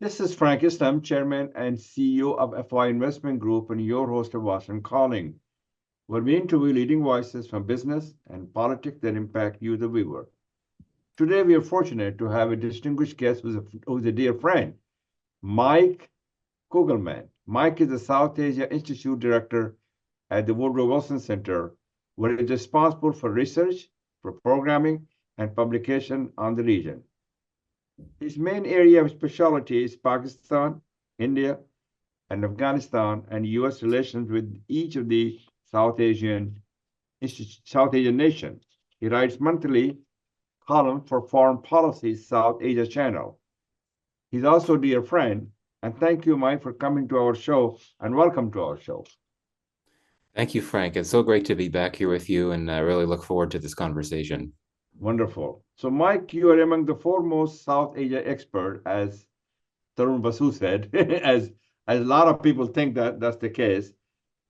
This is Frank Islam, Chairman and CEO of FY Investment Group, and your host of Washington Calling, where we interview leading voices from business and politics that impact you, the viewer. Today, we are fortunate to have a distinguished guest who's a dear friend, Mike Kugelman. Mike is the South Asia Institute Director at the Woodrow Wilson Center, where he is responsible for research, for programming, and publication on the region. His main area of specialty is Pakistan, India, and Afghanistan, and U.S. relations with each of the South Asian nations. He writes monthly column for Foreign Policy South Asia Channel. He's also a dear friend, and thank you, Mike, for coming to our show, and welcome to our show. Thank you, Frank. It's so great to be back here with you, and I really look forward to this conversation. Wonderful. So, Mike, you are among the foremost South Asia expert, as Tarun Basu said, as a lot of people think that that's the case,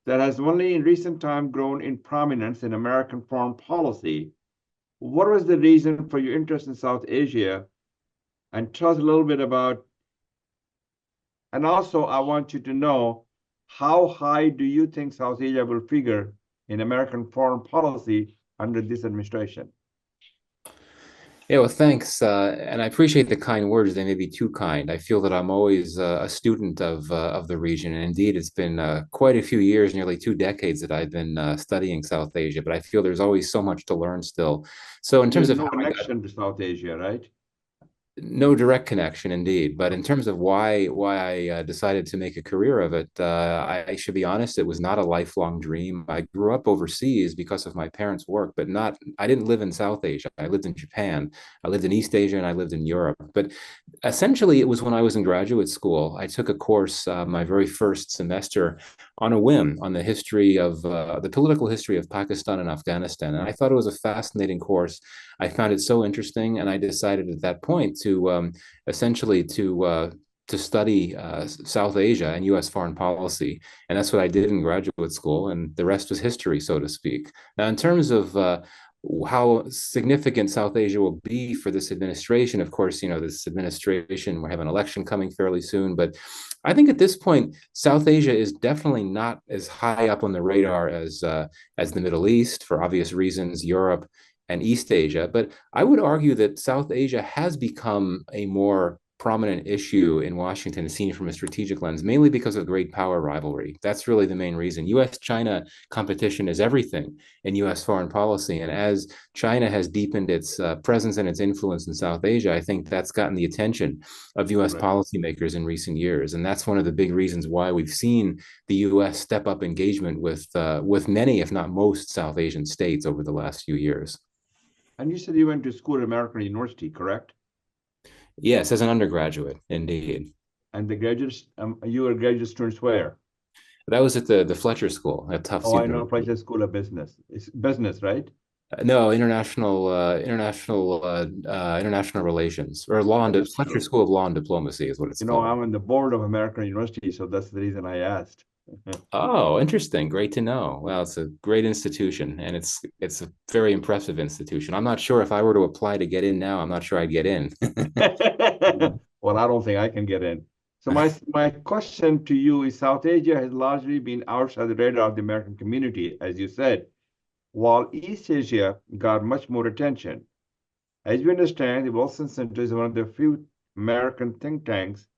that has only in recent time grown in prominence in American foreign policy. What was the reason for your interest in South Asia? And tell us a little bit about, and also I want you to know, how high do you think South Asia will figure in American foreign policy under this administration? Yeah, well, thanks. And I appreciate the kind words. They may be too kind. I feel that I'm always a student of the region. And indeed, it's been quite a few years, nearly 2 decades, that I've been studying South Asia, but I feel there's always so much to learn still. So in You terms have of no how I got connection to South Asia, right? no direct connection, indeed. But in terms of why I decided to make a career of it, I should be honest, it was not a lifelong dream. I grew up overseas because of my parents' work, but not. I didn't live in South Asia. I lived in Japan. I lived in East Asia, and I lived in Europe. But essentially, it was when I was in graduate school. I took a course, my very first semester, on a whim, on the political history of Pakistan and Afghanistan, and I thought it was a fascinating course. I found it so interesting, and I decided at that point to essentially to study South Asia and U.S. foreign policy, and that's what I did in graduate school, and the rest was history, so to speak. Now, in terms of how significant South Asia will be for this administration. Of course, this administration, we have an election coming fairly soon, but I think at this point, South Asia is definitely not as high up on the radar as the Middle East, for obvious reasons, Europe and East Asia. But I would argue that South Asia has become a more prominent issue in Washington, seen from a strategic lens, mainly because of great power rivalry. That's really the main reason. US-China competition is everything in US foreign policy. And as China has deepened its presence and its influence in South Asia, I think that's gotten the attention of US Right. policymakers in recent years. And that's one of the big reasons why we've seen the US step up engagement with many, if not most, South Asian states over the last few years. And you said you went to school at American University, correct? Yes, as an undergraduate, indeed. And you were graduate students where? That was at the Fletcher School at Tufts Oh, I know, University. Price School of Business. It's business, right? No, international relations or Fletcher International. School of Law and Diplomacy is what it's called. I'm on the board of American University, so that's the reason I asked. Oh, interesting. Great to know. Well, it's a great institution, and it's a very impressive institution. I'm not sure if I were to apply to get in now, I'm not sure I'd get in. Well, I don't think I can get in. So my question to you is South Asia has largely been outside the radar of the American community, as you said, while East Asia got much more attention. As you understand, the Wilson Center is one of the few American think tanks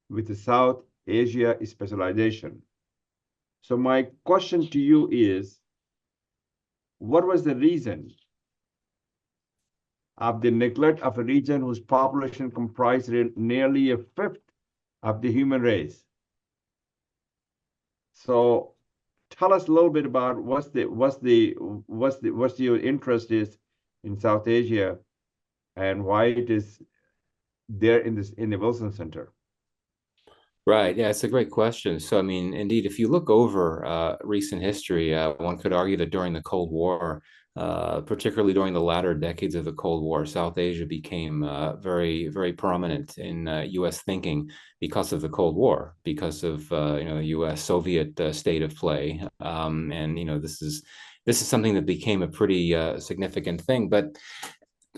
with the South Asia specialization. So my question to you is, what was the reason of the neglect of a region whose population comprised nearly a fifth of the human race? So tell us a little bit about what's your interest is in South Asia and why it is there in the Wilson Center. Right. Yeah, it's a great question. So, I mean, indeed, if you look over recent history, one could argue that during the Cold War, particularly during the latter decades of the Cold War, South Asia became very, very prominent in U.S. thinking because of the Cold War, because of the U.S. Soviet state of play, and this is something that became a pretty significant thing. But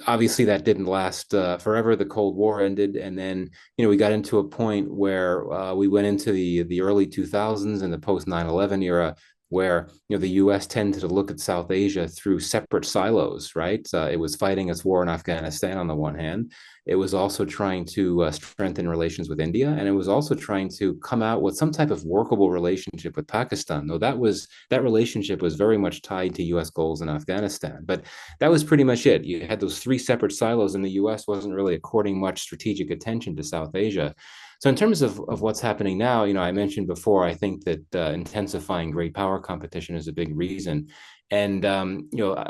obviously that didn't last forever. The Cold War ended, and then we got into a point where we went into the early 2000s and the post 9/11 era, where the U.S. tended to look at South Asia through separate silos. Right, it was fighting its war in Afghanistan on the one hand. It was also trying to strengthen relations with India, and it was also trying to come out with some type of workable relationship with Pakistan. Though that relationship was very much tied to U.S. goals in Afghanistan, but that was pretty much it. You had those three separate silos, and the U.S. wasn't really according much strategic attention to South Asia. So, in terms of what's happening now, I mentioned before, I think that intensifying great power competition is a big reason. And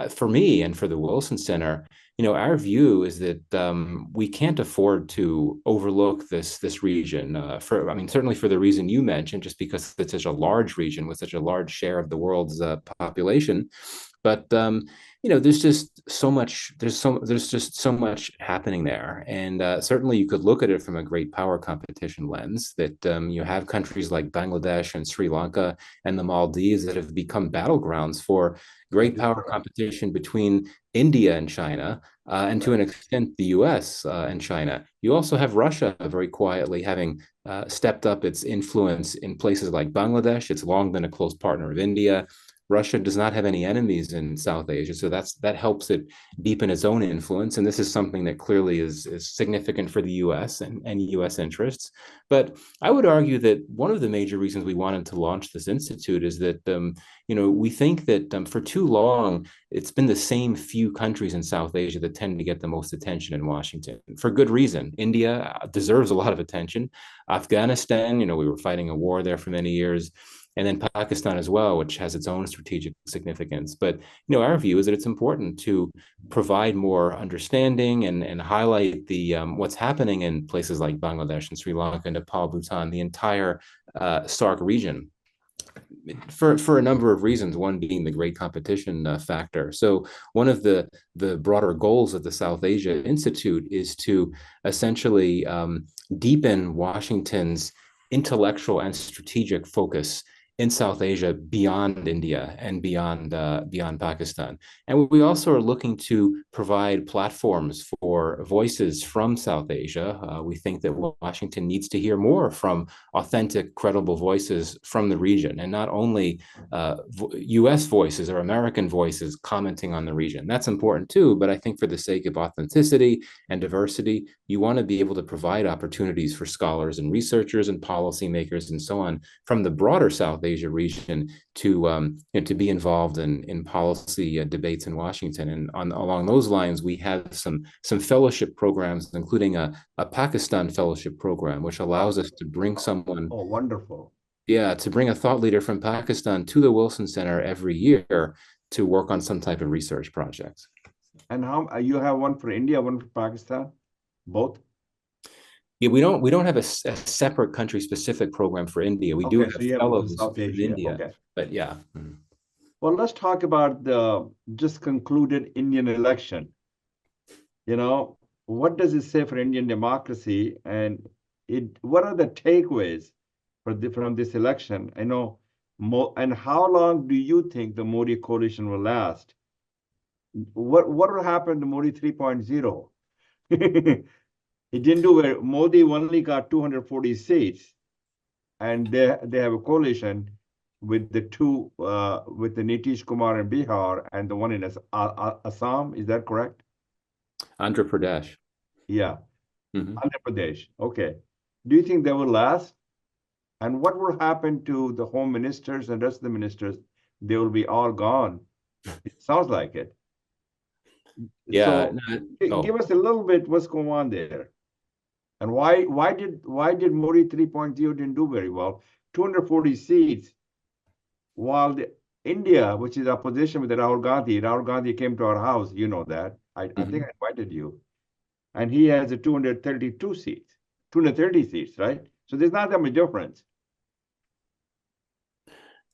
for me and for the Wilson Center, our view is that we can't afford to overlook this region. I mean, certainly for the reason you mentioned, just because it's such a large region with such a large share of the world's population. But there's just so much. There's just so much happening there, and certainly you could look at it from a great power competition lens. That you have countries like Bangladesh and Sri Lanka and the Maldives that have become battlegrounds for That great is power correct. competition between India and China, and to Right. an extent the U.S. And China. You also have Russia very quietly having stepped up its influence in places like Bangladesh. It's long been a close partner of India. Russia does not have any enemies in South Asia, so that helps it deepen its own influence. And this is something that clearly is significant for the U.S. and U.S. interests. But I would argue that one of the major reasons we wanted to launch this institute is that we think that for too long it's been the same few countries in South Asia that tend to get the most attention in Washington for good reason. India deserves a lot of attention. Afghanistan, we were fighting a war there for many years, and then Pakistan as well, which has its own strategic significance. But our view is that it's important to provide more understanding and highlight the what's happening in places like Bangladesh and Sri Lanka, Nepal, Bhutan, the entire SAARC region for a number of reasons. One being the great competition factor. So one of the broader goals of the South Asia Institute is to essentially deepen Washington's intellectual and strategic focus in South Asia beyond India and beyond Pakistan. And we also are looking to provide platforms for voices from South Asia. We think that Washington needs to hear more from authentic, credible voices from the region, and not only U.S. voices or American voices commenting on the region. That's important too, but I think for the sake of authenticity and diversity, you want to be able to provide opportunities for scholars and researchers and policymakers and so on from the broader South Asia region to be involved in policy debates in Washington. And along those lines, we have some fellowship programs, including a Pakistan fellowship program, which Wow. allows us to bring someone, Oh, wonderful. yeah, to bring a thought leader from Pakistan to the Wilson Center every year to work on some type of research project. And how you have one for India, one for Pakistan, both? Yeah, we don't have a separate country specific program for India. We do Okay, so have you have for fellows South from Asia. India, Okay. but yeah. Mhm. Well, let's talk about the just concluded Indian election. You know, what does it say for Indian democracy, and what are the takeaways from this election? I know, and how long do you think the Modi coalition will last? What will happen to Modi 3.0? It didn't do well. Modi only got 240 seats, and they have a coalition with with the Nitish Kumar in Bihar and the one in Assam. Is that correct? Andhra Pradesh. Yeah, Mhm. Andhra Pradesh. Okay. Do you think they will last? And what will happen to the home ministers and rest of the ministers? They will be all gone. It sounds like it. Yeah. So give Oh, us a little bit what's going on there. And why did Modi 3.0 didn't do very well? 240 seats, while India, which is opposition with Rahul Gandhi came to our house, you know that. I think mhm. I invited you. And he has a 232 seats, 230 seats, right? So there's not that much difference.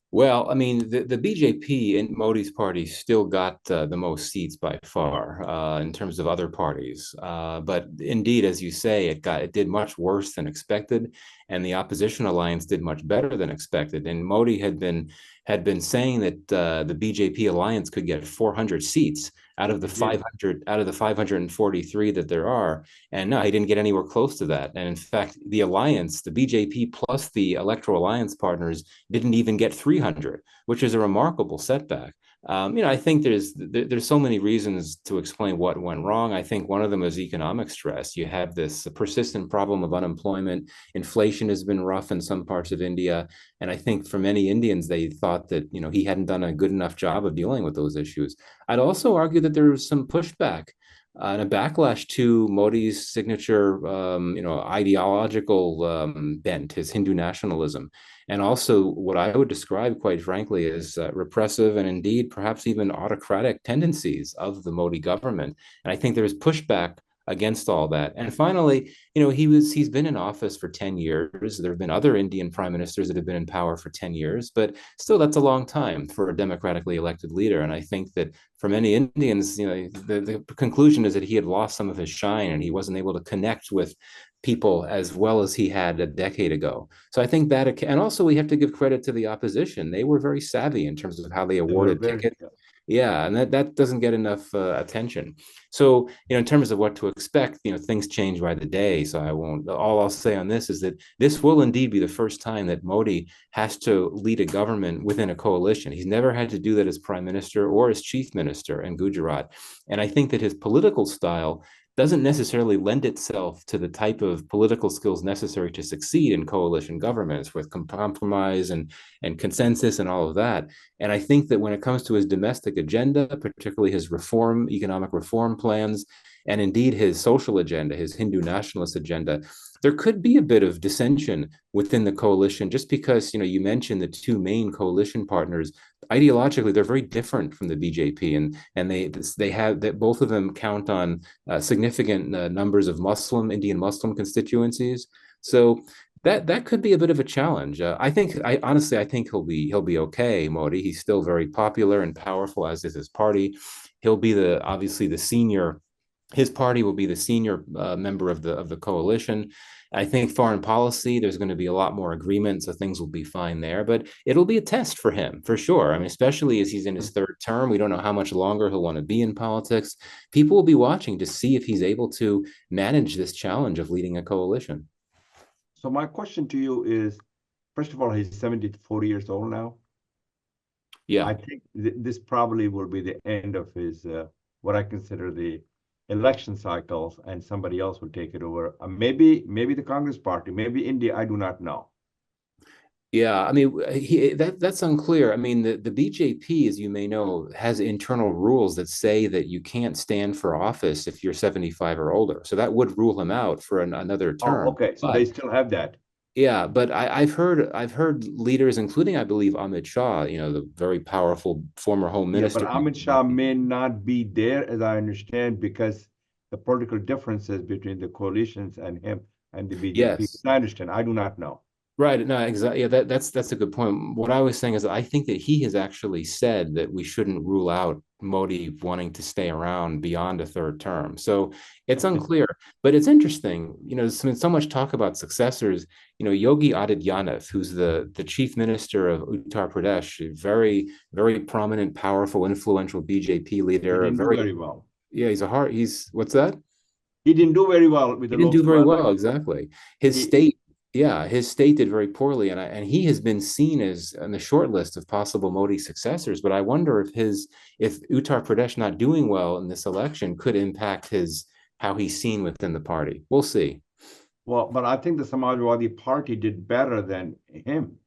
Well, I mean, the BJP in Modi's party still got the most seats by far in terms of other parties. But indeed, as you say, it did much worse than expected, and the opposition alliance did much better than expected. And Modi had been saying that the BJP alliance could get 400 seats He did. out of the 543 that there are. And no, he didn't get anywhere close to that. And in fact, the alliance, the BJP plus the electoral alliance partners didn't even get 300, which is a remarkable setback. I think there's so many reasons to explain what went wrong. I think one of them is economic stress. You have this persistent problem of unemployment. Inflation has been rough in some parts of India, and I think for many Indians, they thought that he hadn't done a good enough job of dealing with those issues. I'd also argue that there was some pushback and a backlash to Modi's signature, ideological bent, his Hindu nationalism, and also what I would describe, quite frankly, as repressive and indeed perhaps even autocratic tendencies of the Modi government. And I think there's pushback against all that. And finally, he's been in office for 10 years. There have been other Indian prime ministers that have been in power for 10 years, but still that's a long time for a democratically elected leader. And I think that for many Indians, the conclusion is that he had lost some of his shine and he wasn't able to connect with people as well as he had a decade ago. So I think that, and also we have to give credit to the opposition. They were very savvy in terms of how they They were awarded very, tickets. Yeah, and that doesn't get enough attention. So, in terms of what to expect, things change by the day. So I won't, all I'll say on this is that this will indeed be the first time that Modi has to lead a government within a coalition. He's never had to do that as prime minister or as chief minister in Gujarat. And I think that his political style doesn't necessarily lend itself to the type of political skills necessary to succeed in coalition governments with compromise and consensus and all of that. And I think that when it comes to his domestic agenda, particularly his economic reform plans, and indeed his social agenda, his Hindu nationalist agenda, there could be a bit of dissension within the coalition just because, you mentioned the two main coalition partners. Ideologically, they're very different from the BJP, and they have that both of them count on significant numbers of Indian Muslim constituencies. So that could be a bit of a challenge. I honestly, I think he'll be okay, Modi. He's still very popular and powerful, as is his party. He'll be obviously the senior. His party will be the senior member of the coalition. I think foreign policy, there's going to be a lot more agreement, so things will be fine there. But it'll be a test for him, for sure. I mean, especially as he's in his third term. We don't know how much longer he'll want to be in politics. People will be watching to see if he's able to manage this challenge of leading a coalition. So my question to you is, first of all, he's 74 years old now. Yeah. I think this probably will be the end of his, what I consider the election cycles, and somebody else will take it over. Maybe the Congress Party, maybe India, I do not know. Yeah, I mean, that's unclear. I mean, the BJP, as you may know, has internal rules that say that you can't stand for office if you're 75 or older. So that would rule him out for another term. Oh, okay. So they still have that. Yeah, but I've heard leaders, including I believe Amit Shah, the very powerful former home Yeah, but minister. Amit Shah may not be there, as I understand, because the political differences between the coalitions and him and the BJP. Yes. I understand. I do not know. Right. No, exactly. Yeah, that's a good point. What I was saying is I think that he has actually said that we shouldn't rule out Modi wanting to stay around beyond a third term. So it's Okay. unclear, but it's interesting. So much talk about successors. Yogi Adityanath, who's the chief minister of Uttar Pradesh, a very, very prominent, powerful, influential BJP He leader. didn't do very well. Yeah, he's what's that? He didn't do very well with He the didn't Lok do very Sabha well, election. exactly. His He, state, yeah, his state did very poorly, and he has been seen as on the short list of possible Modi successors. But I wonder if Uttar Pradesh not doing well in this election could impact how he's seen within the party. We'll see. well, but I think the Samajwadi Party did better than him,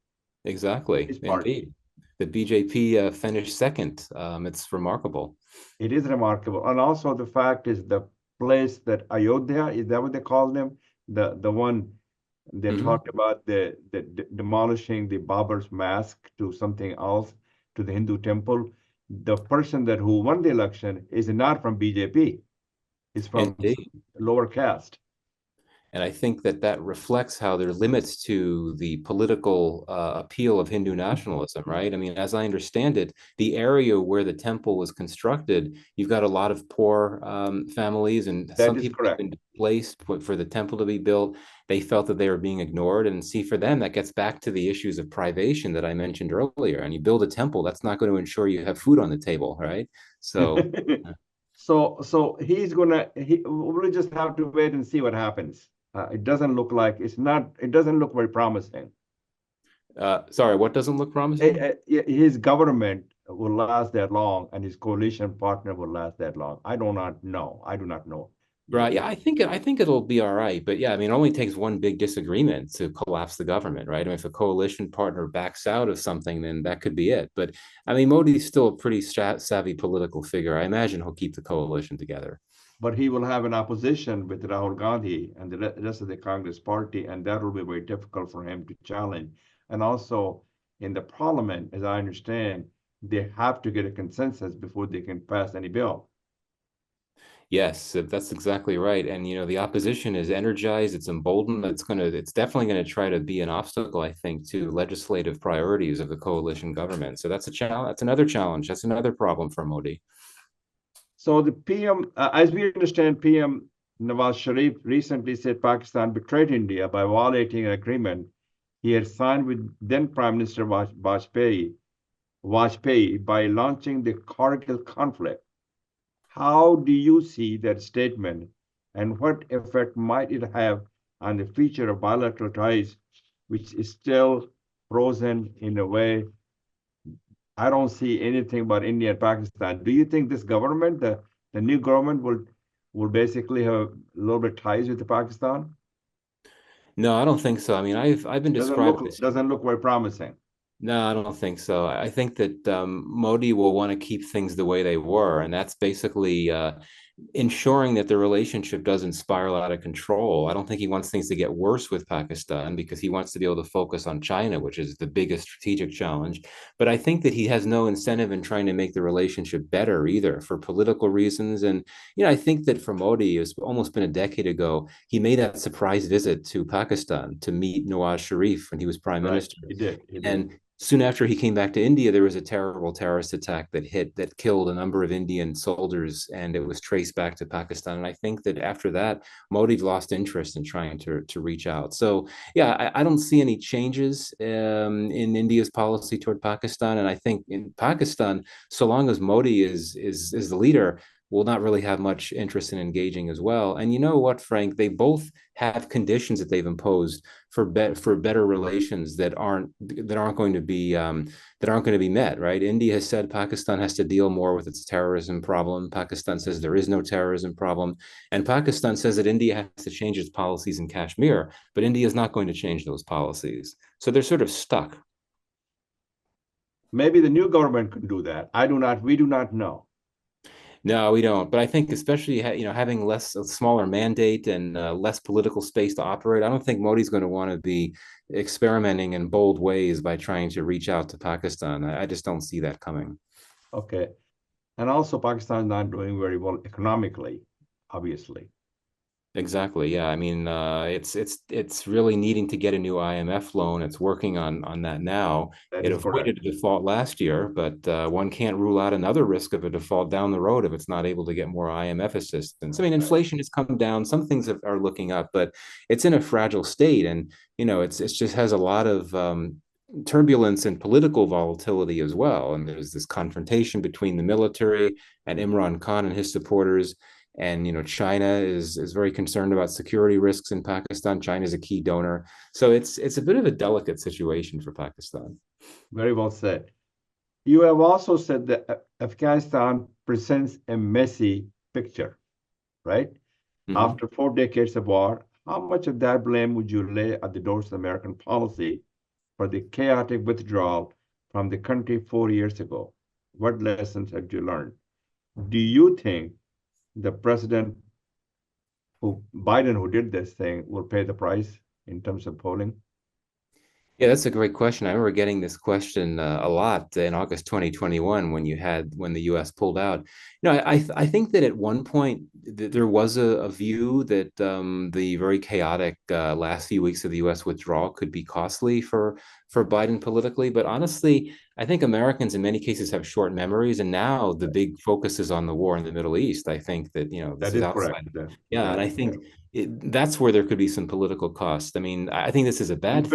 Exactly, his party. indeed. The BJP finished second. It's remarkable. It is remarkable. And also the fact is the place that Ayodhya, is that what they call them? The one they Mhm. talked about the demolishing the Babur's mask to something else, to the Hindu temple. The person who won the election is not from BJP. He's from Indeed. lower caste. And I think that reflects how there are limits to the political appeal of Hindu nationalism, right? I mean, as I understand it, the area where the temple was constructed, you've got a lot of poor families, and That some is people have correct. been displaced for the temple to be built. They felt that they were being ignored. And see, for them, that gets back to the issues of privation that I mentioned earlier. And you build a temple, that's not going to ensure you have food on the table, right? So. So he's gonna we'll just have to wait and see what happens. It doesn't look like it's not. It doesn't look very promising. Sorry, what doesn't look promising? His government will last that long, and his coalition partner will last that long. I do not know. I do not know Right. yet. Yeah, I think it'll be all right. But yeah, I mean, it only takes one big disagreement to collapse the government, right? I mean, if a coalition partner backs out of something, then that could be it. But I mean, Modi's still a pretty savvy political figure. I imagine he'll keep the coalition together. But he will have an opposition with Rahul Gandhi and the rest of the Congress party, and that will be very difficult for him to challenge. And also in the parliament, as I understand, they have to get a consensus before they can pass any bill. Yes, that's exactly right. And the opposition is energized, it's emboldened, it's definitely gonna try to be an obstacle, I think, to legislative priorities of the coalition government. So that's a challenge, that's another challenge, that's another problem for Modi. So the PM, as we understand, PM Nawaz Sharif recently said Pakistan betrayed India by violating an agreement he had signed with then Prime Minister Vajpayee by launching the Kargil conflict. How do you see that statement, and what effect might it have on the future of bilateral ties, which is still frozen in a way? I don't see anything about India and Pakistan. Do you think this government, the new government, will basically have a little bit ties with the Pakistan? No, I don't think so. I mean, I've been Doesn't described look as doesn't look very promising. no, I don't think so. I think that Modi will want to keep things the way they were, and that's basically ensuring that the relationship doesn't spiral out of control. I don't think he wants things to get worse with Pakistan because he wants to be able to focus on China, which is the biggest strategic challenge. But I think that he has no incentive in trying to make the relationship better either for political reasons. And, I think that for Modi, it's almost been a decade ago, he made that surprise visit to Pakistan to meet Nawaz Sharif when he was prime Right. minister. He did. He did. And soon after he came back to India, there was a terrible terrorist attack that killed a number of Indian soldiers, and it was traced back to Pakistan. And I think that after that, Modi lost interest in trying to reach out. So yeah, I don't see any changes in India's policy toward Pakistan, and I think in Pakistan, so long as Modi is the leader, will not really have much interest in engaging as well. And you know what, Frank? They both have conditions that they've imposed for better relations that aren't going to be met, right? India has said Pakistan has to deal more with its terrorism problem. Pakistan says there is no terrorism problem, and Pakistan says that India has to change its policies in Kashmir, but India is not going to change those policies. So they're sort of stuck. Maybe the new government can do that. I do not. We do not know. No, we don't. But I think especially having a smaller mandate and less political space to operate, I don't think Modi's going to want to be experimenting in bold ways by trying to reach out to Pakistan. I just don't see that coming. Okay. And also, Pakistan is not doing very well economically, obviously. Exactly. Yeah. I mean, it's really needing to get a new IMF loan. It's working on that now. That It is correct. avoided a default last year, but one can't rule out another risk of a default down the road if it's not able to get more IMF assistance. I mean, Right. inflation has come down. Some things are looking up, but it's in a fragile state, and it's just has a lot of turbulence and political volatility as well. And there's this confrontation between the military and Imran Khan and his supporters, and China is very concerned about security risks in Pakistan. China is a key donor, so it's a bit of a delicate situation for Pakistan. Very well said. You have also said that Afghanistan presents a messy picture, right? Mm-hmm. After 4 decades of war, how much of that blame would you lay at the doors of American policy for the chaotic withdrawal from the country 4 years ago? What lessons have you learned? Do you think the president Biden, who did this thing, will pay the price in terms of polling? Yeah, that's a great question. I remember getting this question a lot in August 2021 when the U.S. pulled out. I think that at one point there was a view that the very chaotic last few weeks of the U.S. withdrawal could be costly for Biden politically. But honestly, I think Americans in many cases have short memories, and now the big focus is on the war in the Middle East. I think that this That is is outside. correct. Yeah, and I think that's where there could be some political cost. I mean, I think this is a bad thing.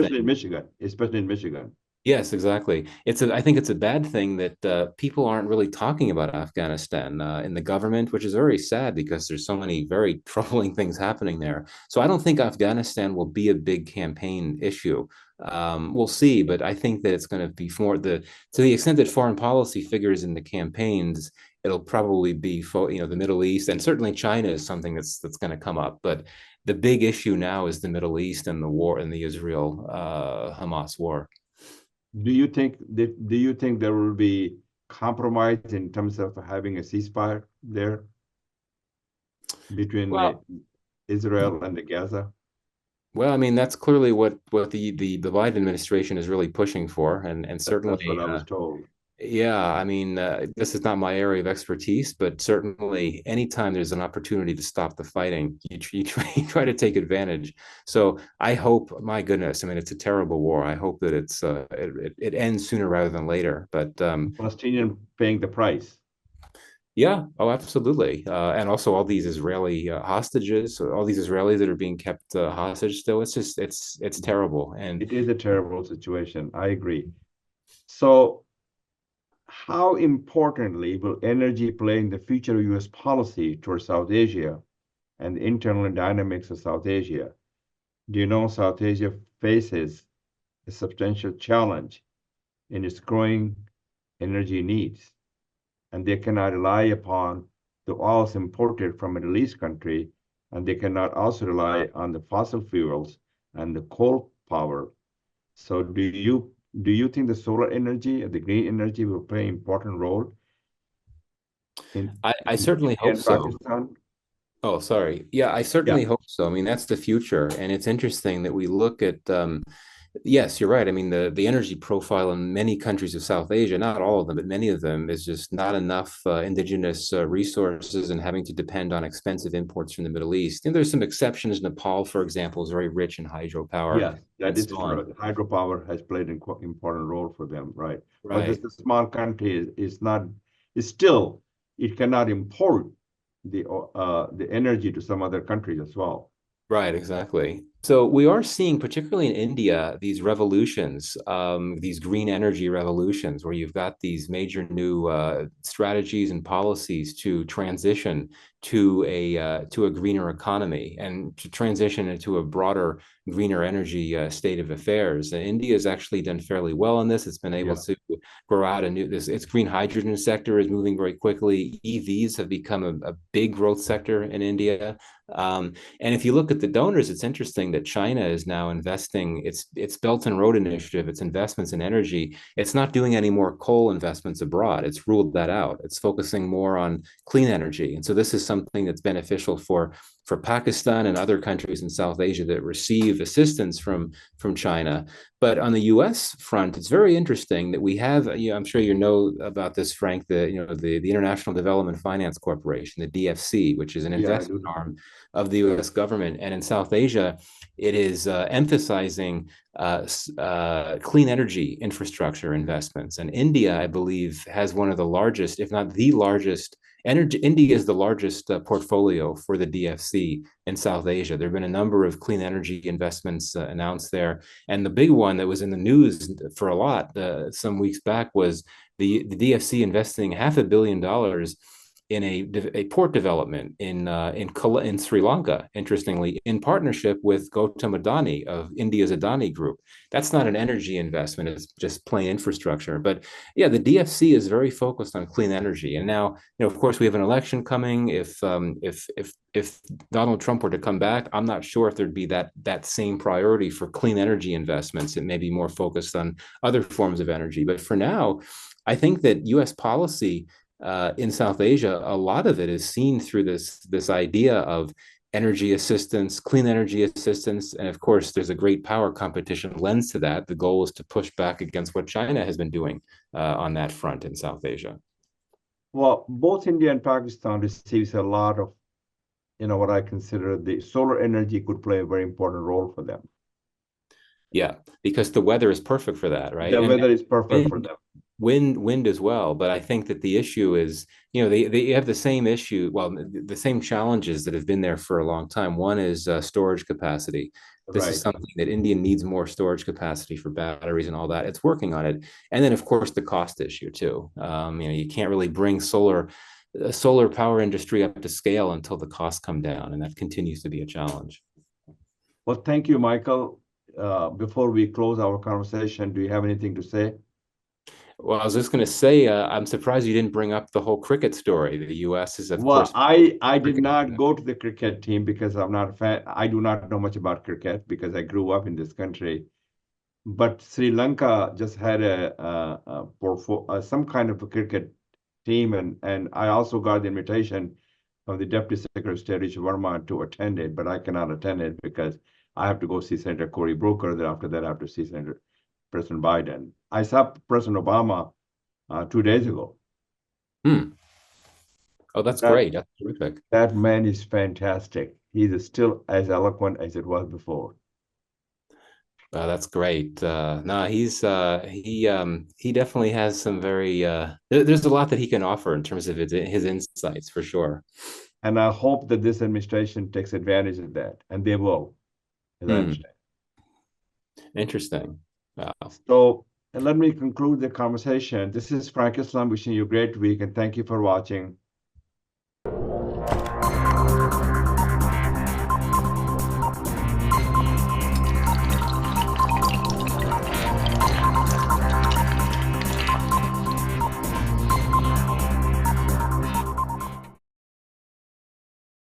Especially in Michigan. Yes, exactly. I think it's a bad thing that people aren't really talking about Afghanistan in the government, which is very sad because there's so many very troubling things happening there. So I don't think Afghanistan will be a big campaign issue. We'll see, but I think that it's going to be more to the extent that foreign policy figures in the campaigns, it'll probably be the Middle East, and certainly China is something that's going to come up. But the big issue now is the Middle East and the war and the Israel Hamas war. Do you think there will be compromise in terms of having a ceasefire there between Well, Israel and the Gaza? Well, I mean, that's clearly what the Biden administration is really pushing for, and That's what certainly, I was told. yeah. I mean, this is not my area of expertise, but certainly, anytime there's an opportunity to stop the fighting, you try to take advantage. So I hope, my goodness, I mean, it's a terrible war. I hope that it ends sooner rather than later. But Palestinian paying the price. yeah, oh, absolutely. And also all these Israeli hostages, all these Israelis that are being kept hostage still. It's terrible. And It is a terrible situation. I agree. So, how importantly will energy play in the future of U.S. policy towards South Asia and the internal dynamics of South Asia? Do you know South Asia faces a substantial challenge in its growing energy needs, and they cannot rely upon the oils imported from Middle East country, and they cannot also rely on the fossil fuels and the coal power. So do you think the solar energy and the green energy will play an important role in, I in certainly India hope and so. Pakistan? Oh, sorry. Yeah, I Yeah, certainly hope so. I mean, that's the future. And it's interesting that we look at, yes, you're right. I mean, the energy profile in many countries of South Asia, not all of them, but many of them, is just not enough indigenous resources and having to depend on expensive imports from the Middle East. And there's some exceptions. Nepal, for example, is very rich in hydropower yes, that and is so on. true. Hydropower has played an important role for them, right? But this Right. a small country is not is still it cannot import the energy to some other countries as well. Right, exactly. So we are seeing, particularly in India, these revolutions, these green energy revolutions, where you've got these major new strategies and policies to transition to a greener economy and to transition into a broader, greener energy state of affairs. And India has actually done fairly well on this. It's been able Yeah. to grow out a new this. Its green hydrogen sector is moving very quickly. EVs have become a big growth sector in India. And if you look at the donors, it's interesting that China is now investing its Belt and Road Initiative, its investments in energy. It's not doing any more coal investments abroad. It's ruled that out. It's focusing more on clean energy. And so this is something that's beneficial for Pakistan and other countries in South Asia that receive assistance from China. But on the U.S. front, it's very interesting that we have. I'm sure you know about this, Frank. The International Development Finance Corporation, the DFC, which is an Yeah, I investment do know. arm of the U.S. government. And in South Asia, it is emphasizing clean energy infrastructure investments. And India, I believe, has one of the largest, if not the largest, energy. India is the largest portfolio for the DFC in South Asia. There have been a number of clean energy investments announced there. And the big one that was in the news for a lot some weeks back was the DFC investing $500 million in a port development in Sri Lanka, interestingly, in partnership with Gautam Adani of India's Adani Group. That's not an energy investment; it's just plain infrastructure. But yeah, the DFC is very focused on clean energy, and now, of course, we have an election coming. If Donald Trump were to come back, I'm not sure if there'd be that same priority for clean energy investments. It may be more focused on other forms of energy. But for now, I think that U.S. policy in South Asia, a lot of it is seen through this idea of energy assistance, clean energy assistance, and of course, there's a great power competition lens to that. The goal is to push back against what China has been doing on that front in South Asia. Well, both India and Pakistan receives a lot of, what I consider the solar energy could play a very important role for them. Yeah, because the weather is perfect for that, right? The And weather is perfect for wind, them. wind as well. But I think that the issue is, they have the same issue, well, the same challenges that have been there for a long time. One is storage capacity. This is Right. something that India needs more storage capacity for batteries and all that. It's working on it. And then, of course, the cost issue too. You can't really bring solar power industry up to scale until the costs come down, and that continues to be a challenge. Well, thank you, Michael. Before we close our conversation, do you have anything to say? Well, I was just going to say, I'm surprised you didn't bring up the whole cricket story. The U.S. is, of Well, course, I did cricket. not go to the cricket team because I'm not a fan. I do not know much about cricket because I grew up in this country. But Sri Lanka just had some kind of a cricket team, and I also got the invitation from the Deputy Secretary of State Rishi Verma to attend it, but I cannot attend it because I have to go see Senator Cory Booker. Then after that, I have to see Senator President Biden. I saw President Obama 2 days ago. Hmm. Oh, that's That great. That's terrific. that man is fantastic. He's still as eloquent as it was before. That's great. No, he definitely has some very there's a lot that he can offer in terms of his insights for sure. And I hope that this administration takes advantage of that, and they will, as I Hmm. understand. Interesting. Wow. So let me conclude the conversation. This is Frank Islam wishing you a great week, and thank you for watching.